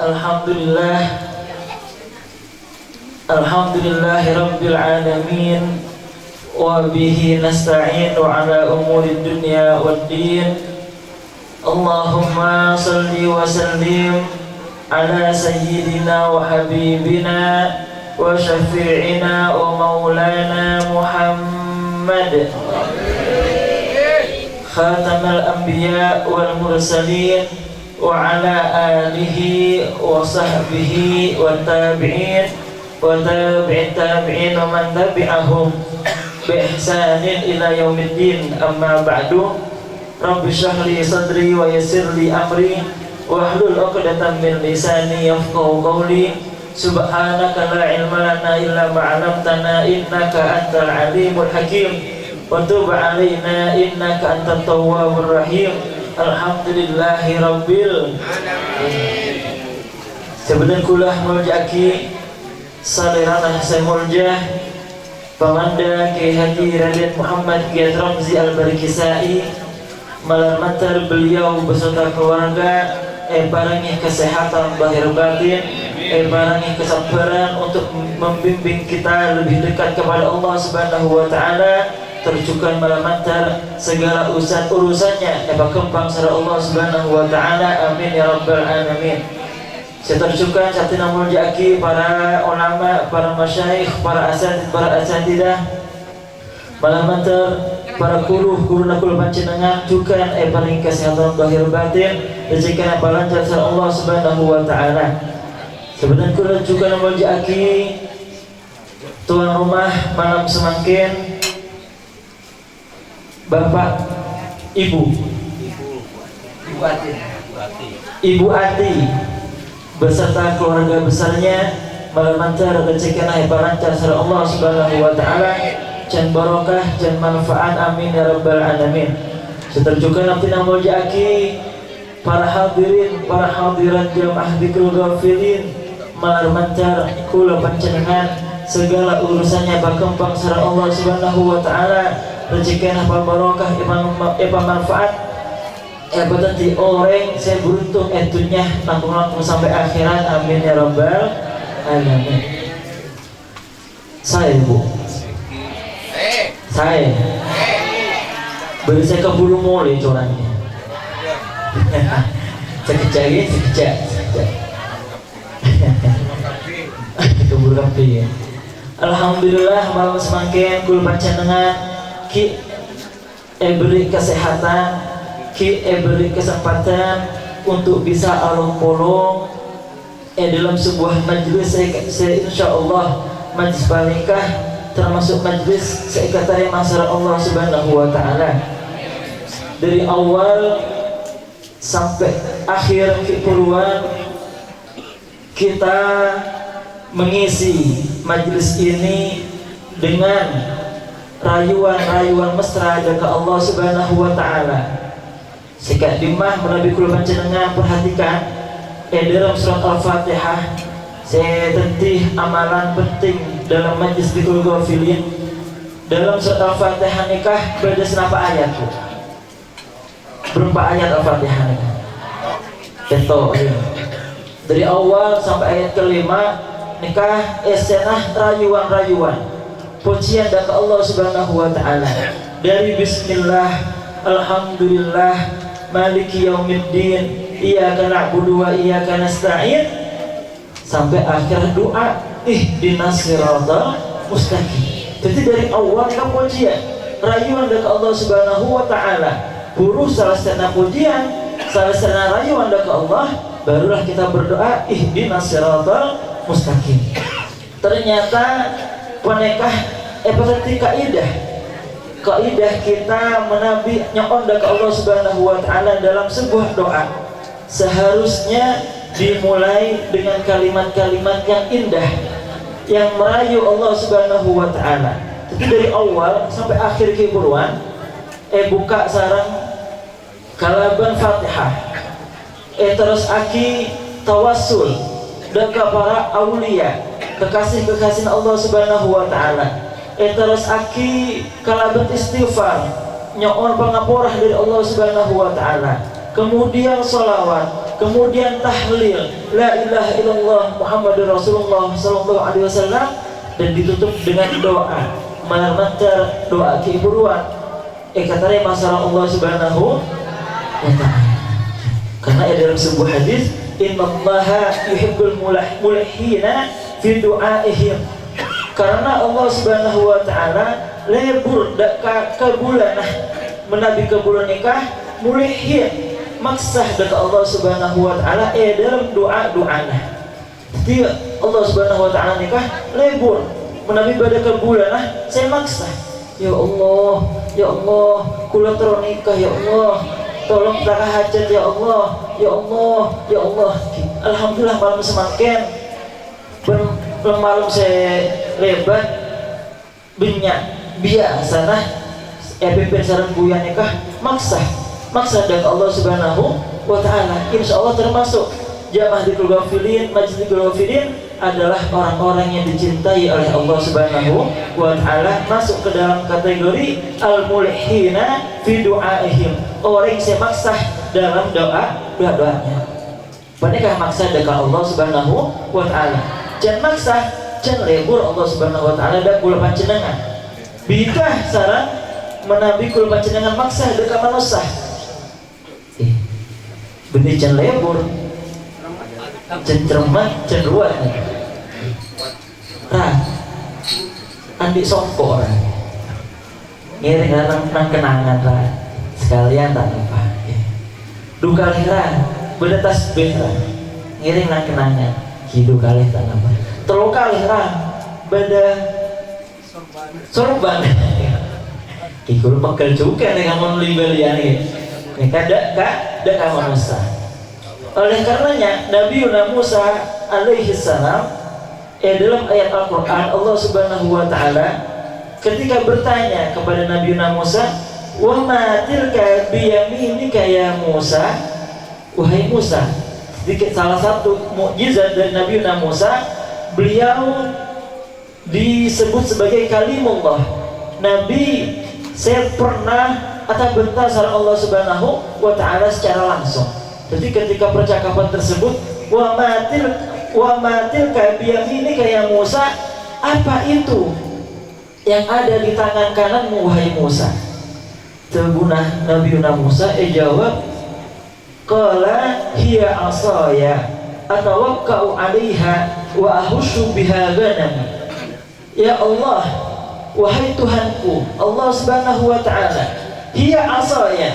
Alhamdulillah, alhamdulillahi rabbil alamin, wa bihi nasta'inu ala umuri dunya waddin. Allahumma salli wa sallim ala sayyidina wa habibina wa syafi'ina wa maulana Muhammad, khatamal anbiya wal mursalin, wa ala alihi wa sahbihi wa tabi'in wa tabi'in tabi'in wa man tabi'ahum bi ihsanin ila yaumiddin. Amma ba'du. Rabbi shrah li sadri wa yassir li amri wa hlul 'uqdatam min lisani yafqahu qawli. Subhanaka la ilma lana illa ma 'allamtana innaka antal alimul hakim wa tub 'alaina innaka antat tawwabur rahim. Alhamdulillahi rabbil alamin. Sebenarnya kulah muljaki salirana saya muljah pamanda Kiai Haji Raden Muhammad Kiai Ramzi Al-Barikisai malam-malam beliau beserta keluarga barangi kesehatan lahir batin, barangi kesabaran untuk membimbing kita lebih dekat kepada Allah Subhanahu wa taala, terjukan malam-malam segala urusannya berkembang secara Allah Subhanahu wa taala. Amin ya rabbal alamin. Saya terjukan satina muljaki para ulama, para masyayikh, para asatidah malam-malam, para guru nakul panjenengan juga paling kesehatan lahir batin, rezekinya lancar secara Allah Subhanahu wa taala. Sebenarnya kula juga muljaki tuan rumah malam semakin Bapak Ibu Ati beserta keluarga besarnya malam lancar rezekinya lancar secara Allah Subhanahu wa taala, jan barokah jan manfaat. Amin ya rabbal alamin. Seterjukan nanti muljaki para hadirin para hadirat jamaah dzikrul ghafilin malam lancar kula panjenengan segala urusannya berkembang secara Allah Subhanahu wa taala, rezekinya barokah manfaat. Berarti orang saya beruntung dunia langsung sampai akhirat. Amin ya rabbal alamin. Saya Bu, saya beri saya keburu mulai corangnya. Sekejap keburu kapi. Alhamdulillah malam semakin kul panjenengan ki beri kesehatan, ki beri kesempatan untuk bisa alung-polong dalam sebuah majelis. Saya insyaallah majelis balikah termasuk majelis seikatan masyarakat Allah Subhanahu wa taala. Dari awal sampai akhir puluhan kita mengisi majelis ini dengan rayuan mesra ke Allah Subhanahu wa taala. Sekak dimah menabi kula panjenengan perhatikan dalam surat Al-Fatihah. Saya tentih amalan penting dalam majlis dzikrul ghafilin. Dalam surat Al-Fatihah nikah berada senapa ayat Bu? Berapa ayat Al-Fatihah nikah? Betul ya. Dari awal sampai ayat kelima nikah esenah rayuan pujian dari Allah Subhanahu wa taala. Dari bismillah, alhamdulillah, maliki yaumiddin, iyyaka na'budu wa iyyaka nasta'in, sampai akhir doa ihdinas siratal mustaqim. Jadi dari awal kan pujian rayuan dari Allah Subhanahu wa taala, buruh salah satu pujian, salah satu rayuan dari Allah, barulah kita berdoa ihdinas siratal mustaqim. Ternyata penekah seperti kaidah kita menabi nyokon ke Allah Subhanahu wa taala dalam sebuah doa seharusnya dimulai dengan kalimat-kalimat yang indah yang merayu Allah Subhanahu wa taala. Jadi dari awal sampai akhir keburuan buka sarang kalaban Fatihah terus aki tawassul dengan para aulia kekasih-kekasih Allah Subhanahu wa taala. Terus aki kalaban istighfar nyoon pangaporah dari Allah Subhanahu wa taala. Kemudian sholawat, kemudian tahlil la ilaha illallah Muhammadur Rasulullah sallallahu alaihi wasallam, dan ditutup dengan doa mengantar doa keiburuan katanya masalah Allah Subhanahu wa ta'ala. Karena dalam sebuah hadis, innallaha yuhibbul mulhina fi du'aihim, karena Allah Subhanahu wa ta'ala lebur kabulanah menabi kabulan nikah mulhin maksah dekat Allah Subhanahu wa ta'ala dalam doa-doana. Jadi Allah Subhanahu wa ta'ala nikah lebur menabi pada kabulanah saya maksa, ya Allah kula terus nikah, ya Allah tolong tak hajat, ya Allah ya Allah ya Allah. Alhamdulillah malam semakin malam saya lebat banyak biasa nah pimpin saran buya nikah maksa dari Allah Subhanahu wa ta'ala. Insya Allah termasuk jamaah di ghafilin, majlis di ghafilin adalah orang-orang yang dicintai oleh Allah Subhanahu wa ta'ala, masuk ke dalam kategori al-mulhina fi du'aihim, orang yang maksa dalam doa-doanya. Panekah maksa dekat Allah Subhanahu wa ta'ala, jangan maksa, jangan lebur Allah Subhanahu wa ta'ala dan kula panjenengan. Bikah saran menabi kula panjenengan maksa dekat manusia. Benih can lebur, can cermat, can ruat. Andi songkor, ngiring nang kenangan sekalian tak apa. Duka lehran, beda tasbih ngiring nang kenangan, hidup kali tak apa. Telu kali beda sorban. Kikul pakai juga nih kamu libelian ini. Kada manusia. Oleh karenanya Nabi Musa alaihi salam dalam ayat Al-Quran Allah Subhanahu wa ta'ala ketika bertanya kepada Nabi Musa, wa ma tilka biyaminika ya Musa, wahai Musa. Sedikit salah satu mukjizat dari Nabi Musa, beliau disebut sebagai kalimullah. Nabi saya pernah atau bentar saran Allah Subhanahu wa ta'ala secara langsung. Jadi ketika percakapan tersebut, wa matil biyaminika ya Musa, apa itu yang ada di tangan kananmu wahai Musa? Terbunah Nabi Musa jawab, qala hiya asaya atawakka'u 'alaiha wa ahushu biha ghanami. Ya Allah, wahai Tuhanku Allah Subhanahu wa ta'ala, hiya asaya,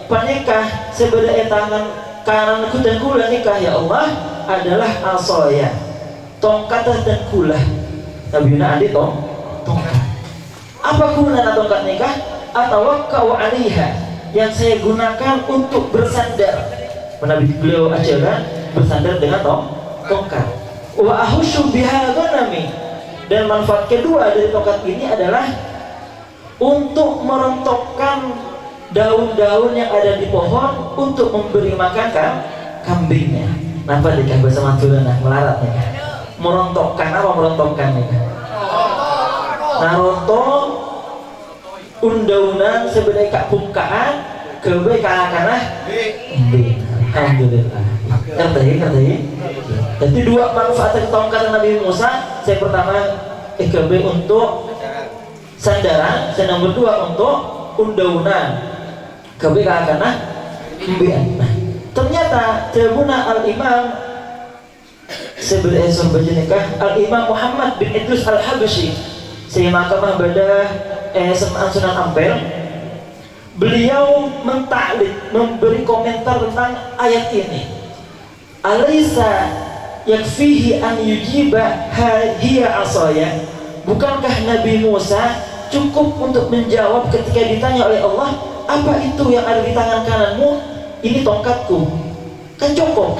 panikah sebenarnya tangan kananku dan kula nikah ya Allah adalah asaya, tongkat dan kula. Nabi Adi tongkat. Apa gunanya tongkat nikah? Atawakka'u 'alaiha, yang saya gunakan untuk bersandar. Nabi beliau ajarkan bersandar dengan tongkat. Wa ahushu biha ghanami, dan manfaat kedua dari tongkat ini adalah untuk merontokkan daun-daun yang ada di pohon untuk memberi makan kambingnya. Nampak dikah bahasa Madura melarat nih. Merontokkan apa merontokkan nih? Naronto undaunan sebenarnya kak bukaan kebe kana alhamdulillah. Ngerti. Jadi dua manfaat dari tongkat Nabi Musa. Saya pertama kebe untuk sandaran, saya nomor dua untuk undaunan. Kebe kana imbian. Ternyata terbuna al-Imam sebenarnya nikah al-Imam Muhammad bin Idris al-Habashi, saya mahkamah badah Sunan Ampel. Beliau mentaklid, memberi komentar tentang ayat ini. Alaysa yakfihi an yujiba hiya asaya, bukankah Nabi Musa cukup untuk menjawab ketika ditanya oleh Allah, apa itu yang ada di tangan kananmu? Ini tongkatku. Kan cukup.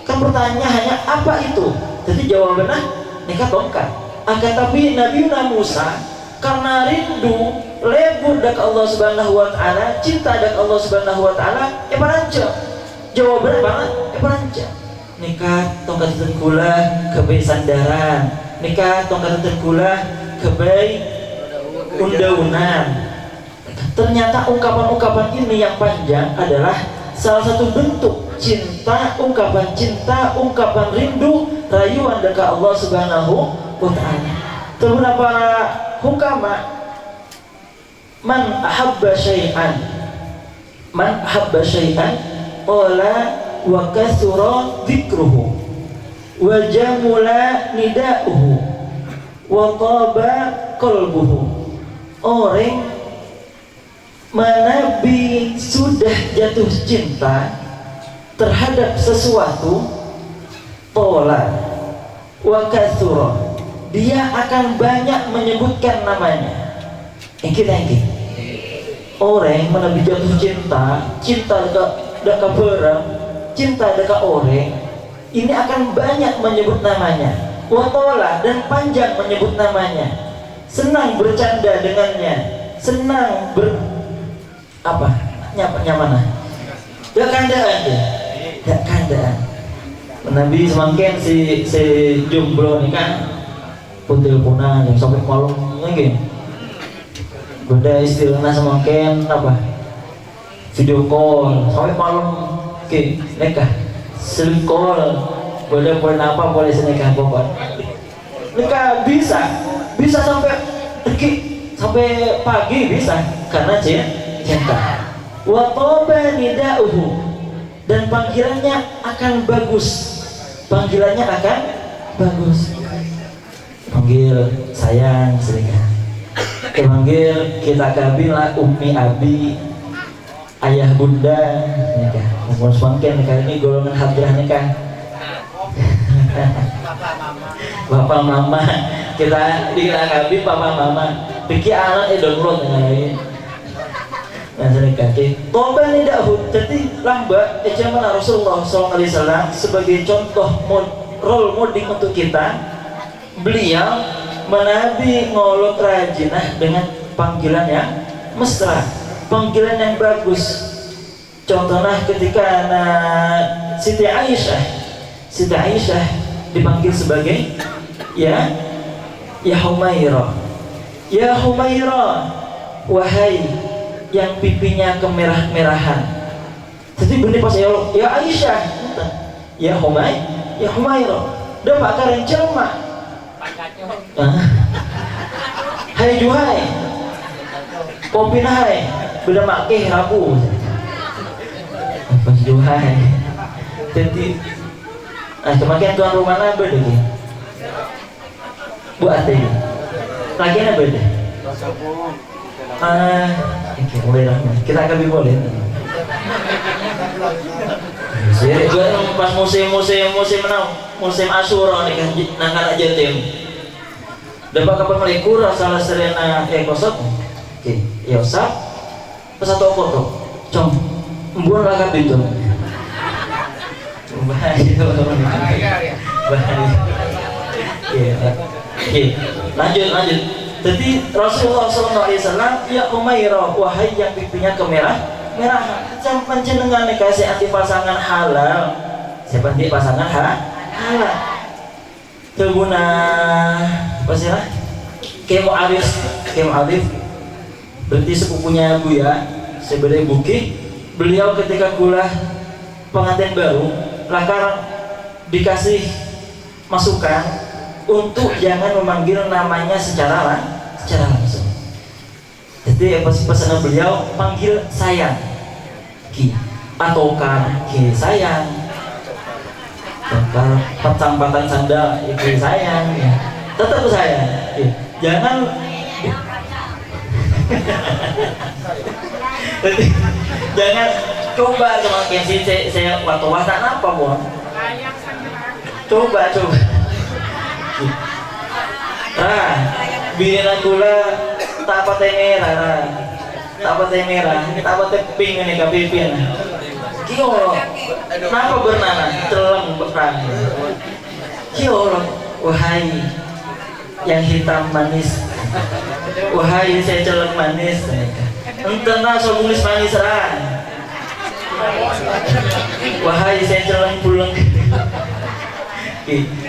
Kan pertanyaannya apa itu? Jadi jawabannya nikah tongkat. Akan tapi Nabi Musa karena rindu lebur dekat Allah Subhanahu wa ta'ala, cinta dekat Allah Subhanahu wa ta'ala, paranca. Jawabannya banget, paranca. Nikah tongkat terkula kebai sandaran, nikah tongkat terkula kebai undaunan. Ternyata ungkapan-ungkapan ini yang panjang adalah salah satu bentuk cinta, ungkapan rindu rayuan dekat Allah Subhanahu wa ta'ala. Terus para hukama, man ahabba syai'an qala wa kathura dzikruhu wa jamula nida'uhu wa taba qalbuhu. Orang Nabi sudah jatuh cinta terhadap sesuatu, tola wa kathura, dia akan banyak menyebutkan namanya. Orang Nabi jatuh cinta dekat barang, cinta dekat orang, ini akan banyak menyebut namanya. Wa tola, dan panjang menyebut namanya, senang bercanda dengannya, senang nyaman. Gak kandaan dia. Gak kandaan. Nabi semakin si jomblo nih kan pun teleponan yang sampai malam lagi. Beda istilahnya semakin video call sampai malam ke nikah. Sleep call. Boleh boleh senikah pokok. Nikah bisa sampai pagi bisa karena cinta. Wa taba nida'uhu, dan panggilannya akan bagus. Panggil sayang seringkan. Panggil kita kabila ummi abi, ayah bunda nikah. Namun semakin nikah ini golongan hadrah nikah. Bapak mama, kita dilakabi papa mama. Pikir anak download dengan lain. Nah, kaki toba nidahu, jadi lamba zaman Rasulullah SAW sebagai contoh role modeling untuk kita. Beliau menabi ngolot rajinah dengan panggilan yang mesra, panggilan yang bagus. Contohnya ketika Siti Aisyah dipanggil sebagai ya Humairah, wahai yang pipinya kemerah-merahan. Jadi benih pas ya Aisyah, ya Humairah, dapat karen jelma. Hai Juhai, Popinai, beda makeh rabu. Pas Juhai. Jadi, semakin tuan rumah nabe deh. Bu ate. Lagi nabe deh. Boleh lah. Kita akan boleh. Jadi pas musim Asyura nih kan nangkal Jatim. Dapat kapan melikur salah serena kosot. Oke, Yosap. Pas satu okor tuh. Cong, embun lah itu. Bahaya. Oke, lanjut. Jadi Rasulullah SAW, ya Humairah, wahai yang pipinya kemerahan, jangan jenengan kasih anti pasangan halal. Siapa anti pasangan halal? Teguna pasilah Kemo Arif, berarti sepupunya Buya sebagai Buki. Beliau ketika kuliah pengantin baru, lakar dikasih masukan untuk jangan memanggil namanya secara langsung. Jadi pesanan beliau panggil sayang, Ki, ataukah Ki sayang, kalau pecang-pecang sandal itu sayang, ya. Tetap sayang. Ki. Jangan coba semakin sih saya waktu wasan apa buat? Coba. Bina gula tak patay merah, tak patay pink ini kapipin. Kio, kenapa bernana? Celeng berang. Kio, wahai yang hitam manis, wahai saya celeng manis. Entah sobulis manis wahai saya celeng pulang.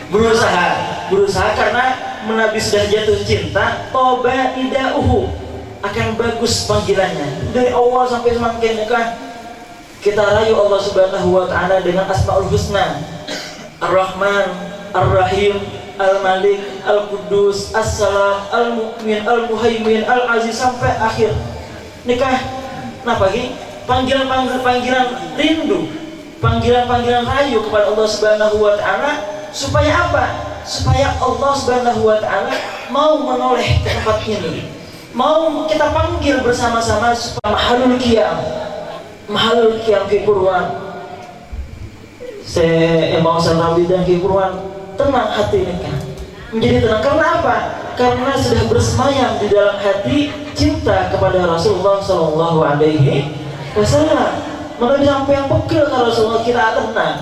Berusaha karena Nabi sudah jatuh cinta, toba idauhu, akan bagus panggilannya dari awal sampai semakin kan Kita rayu Allah Subhanahu wa taala dengan Asmaul Husna, Ar-Rahman, Ar-Rahim, Al-Malik, Al-Quddus, As-Salam, Al-Mu'min, Al-Muhaimin, Al-Aziz sampai akhir. Nikah napa lagi? Panggilan-panggilan rindu, panggilan-panggilan rayu kepada Allah Subhanahu wa taala supaya apa? Supaya Allah Subhanahu wa taala mau menoleh ke tempat ini. Mau kita panggil bersama-sama supaya mahalul qiyam fi Qur'an. Mau sarawi dan fi Qur'an, tenang hati nikah. Menjadi tenang karena apa? Karena sudah bersemayam di dalam hati cinta kepada Rasulullah sallallahu alaihi wasallam. Maka sampai yang pegel kalau Rasulullah kita tenang.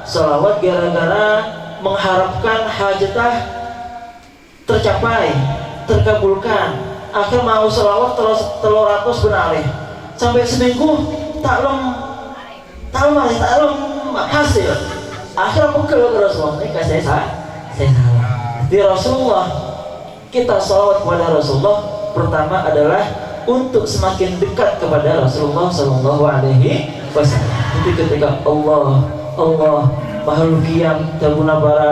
Salawat gara-gara mengharapkan hajatah tercapai, terkabulkan. Akhir mau salawat telur ratus benareh. Sampai seminggu taklum hasil. Akhir pegel ke Rasulullah. Ini saya salah. Di Rasulullah kita salawat kepada Rasulullah pertama adalah untuk semakin dekat kepada Rasulullah Sallallahu Alaihi Wasallam. Jadi ketika Allah makhluk qiyam tabuna para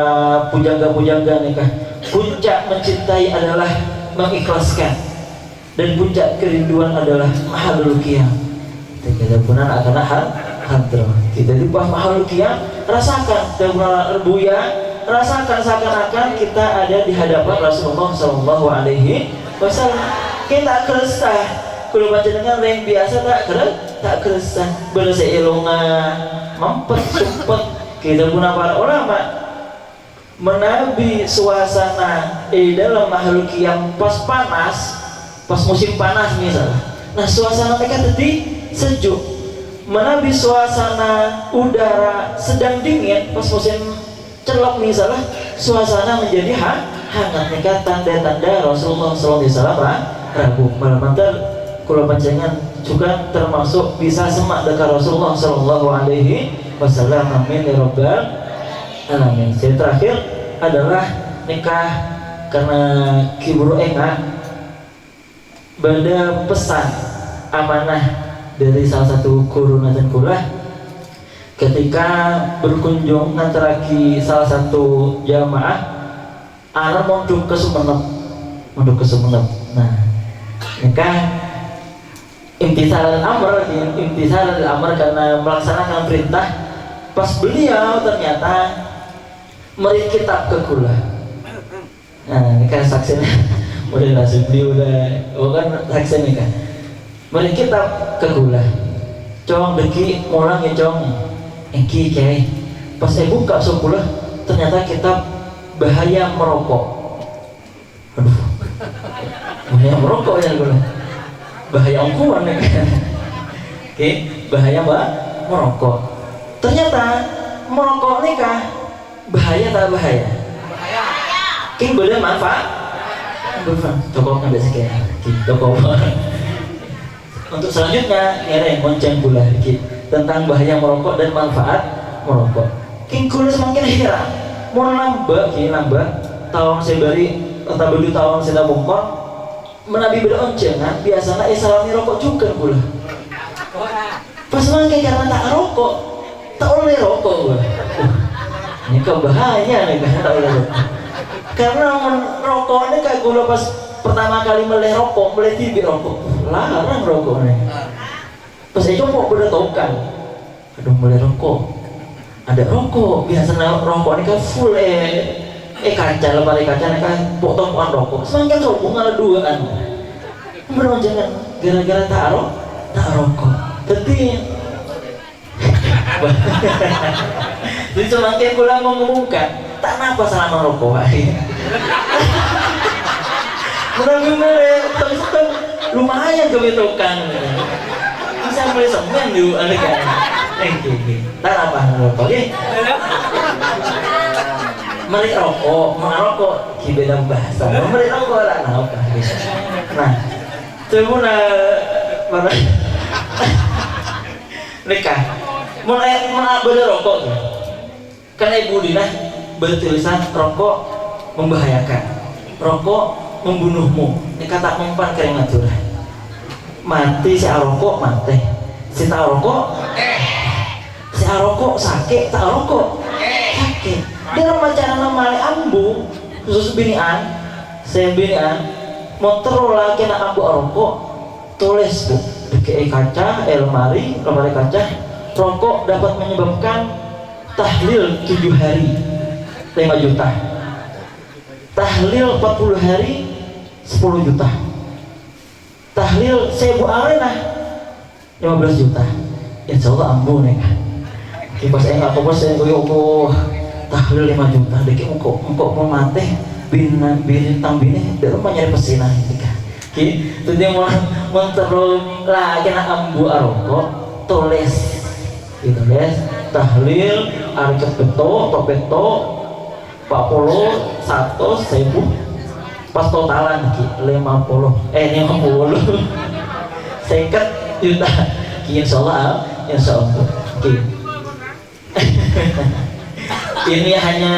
pujangga nikah, puncak mencintai adalah mengikhlaskan dan puncak kerinduan adalah makhluk qiyam. Kita benar akan hadroh. Kita di bawah makhluk qiyam rasakan tabuna rebuya, rasakan seakan-akan kita ada di hadapan Rasulullah Sallallahu Alaihi Wasallam. Kita keresah kalau baca dengan yang biasa tak keresah bersih ilunga mampet sumpet. Kita guna para ulama menabi suasana dalam makhluk yang pas panas, pas musim panas misalnya. Nah suasana mereka tadi sejuk, menabi suasana udara sedang dingin pas musim celok misalnya, suasana menjadi hangat. Nikah tanda-tanda Rasulullah SAW ragu malamantar kula panjangan juga termasuk bisa semak dekat Rasulullah sallallahu alaihi wasallam. Amin ya rabbal alamin. Yang terakhir adalah nikah karena kibru benda pesan amanah dari salah satu guru dan kula ketika berkunjung antara salah satu jamaah arep mondok ke Sumenep. Nah nikah imtisal al-amr karena melaksanakan perintah. Pas beliau ternyata meri kitab ke kula. Nah nikah saksinya udah nasib beliau bukan saksi nikah meri kitab ke kula. Cong deki mulang ya cong engki kayak pas saya buka kula ternyata kitab bahaya merokok. Aduh bahaya merokok ya gue, bahaya ongkuan ya kan. Oke, bahaya merokok. Ternyata merokok nikah bahaya tak bahaya? Bahaya. King boleh manfaat? Cokok nggak sih kayak cokok. Untuk selanjutnya ada yang monceng gula dikit tentang bahaya merokok dan manfaat merokok. King gula semakin heran. Mau nambah tahun sebari atau beli tahun saya bongkor. Menabi beroncengan biasanya salami rokok juga pula. Pas mangke karena tak rokok, tak oleh rokok gua. Ini bahaya nih kan tak oleh rokok. Karena rokok ini kayak gula pas pertama kali meleh rokok, meleh tibi rokok, larang rokok nih. Pas saya coba beretokan, aduh meleh rokok, ada rokok biasanya rokok ini kan full kaca lemari kaca kan potong rokok semakin sombong ada dua kan beroncengan gara-gara tak rokok tapi jadi semakin pula mengumumkan tak napa selama rokok benar-benar lumayan kebetokan bisa mulai semen dulu ada kan tak napa rokok mari rokok, mengarokok, beda bahasa. Mari rokok lah, nah, coba mana nikah, mulai beda rokok tuh. Karena Ibu Dina bertulisan rokok membahayakan, rokok membunuhmu. Nikah tak mempan kering atur. Mati si rokok mati, si tak rokok si arokok sakit tak rokok sakit dia macam nama ambu khusus binian saya binian motor lagi nak ambu arokok tulis bu di kaca lemari kaca rokok dapat menyebabkan tahlil 7 hari 5 juta tahlil 40 hari 10 juta tahlil 1000 arena 15 juta insya Allah ambu nih pas saya nggak fokus saya tahlil 5 juta dek engkau mau mati bintang bini dia rumah nyari pesinah itu dia mau terus lagi nak ambu arokok tulis gitu guys tahlil arcet beto topeto 40 1.000 pas totalan 50 seket juta insya Allah ini hanya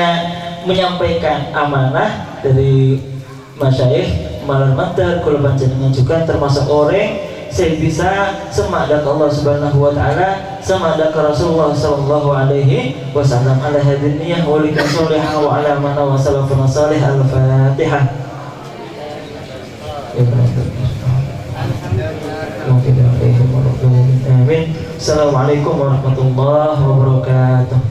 menyampaikan amanah dari masyayikh malam mantar kalau panjenengan juga termasuk orang saya bisa semadak Allah Subhanahu wa taala semadak Rasulullah sallallahu alaihi wasallam ala hadhihi niyyah wa likan salihah wa ala man wa salafun salih al-fatihah amin. Assalamualaikum warahmatullahi wabarakatuh.